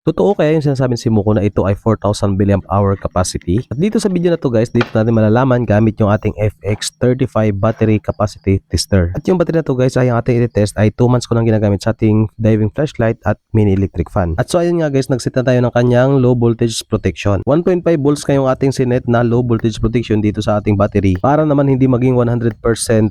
Totoo kaya yung sinasabing si Muko na ito ay 4,000 mAh capacity? At dito sa video na to guys, dito natin malalaman gamit yung ating FX35 battery capacity tester. At yung battery na to guys ay ang ating i-test ay 2 months ko nang ginagamit sa ating diving flashlight at mini electric fan. At so ayun nga guys, nagset na tayo ng kanyang low voltage protection. 1.5 volts kayong ating sinet na low voltage protection dito sa ating battery para naman hindi maging 100%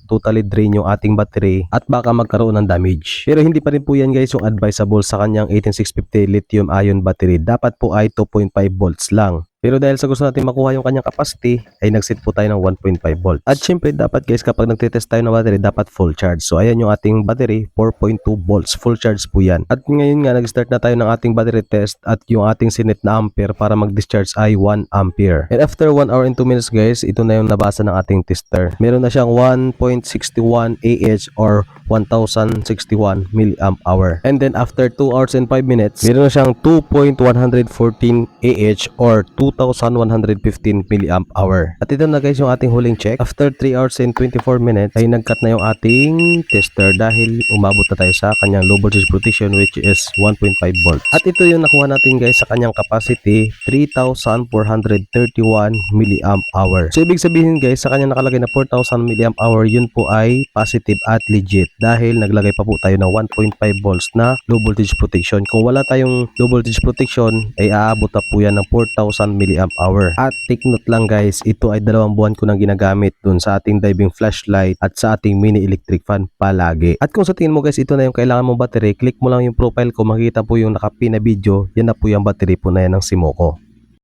totally drain yung ating battery at baka magkaroon ng damage. Pero hindi pa rin po yan guys yung advisable sa kanyang 18650 lithium ion battery. Dapat po ay 2.5 volts lang. Pero dahil sa gusto natin makuha yung kanyang capacity, ay nagset po tayo ng 1.5 volts. At syempre dapat guys kapag nagtitest tayo ng battery, dapat full charge. So ayan yung ating battery, 4.2 volts. Full charge po yan. At ngayon nga nag-start na tayo ng ating battery test at yung ating sinet na ampere para mag-discharge ay 1 ampere. And after 1 hour and 2 minutes guys, ito na yung nabasa ng ating tester. Meron na siyang 1.61 Ah or 1061 milliamp hour. And then after 2 hours and 5 minutes, meron na siyang 2.114 Ah or 2,115 milliamp hour. At ito na guys yung ating huling check. After 3 hours and 24 minutes ay nag-cut na yung ating tester dahil umabot na tayo sa kanyang low voltage protection which is 1.5 volts. At ito yung nakuha natin guys sa kanyang capacity 3,431 milliamp hour. So ibig sabihin guys sa kanyang nakalagay na 4,000 milliamp hour yun po ay positive at legit dahil naglagay pa po tayo ng 1.5 volts na low voltage protection. Kung wala tayong low voltage protection ay aabot na po yan ng 4,000 milliamp hour. At take note lang guys, ito ay 2 buwan ko nang ginagamit dun sa ating diving flashlight at sa ating mini electric fan palagi. At kung sa tingin mo guys ito na yung kailangan mong battery, click mo lang yung profile ko, makikita po yung nakapin na video, yan na po yung battery po na yan ng Simoco.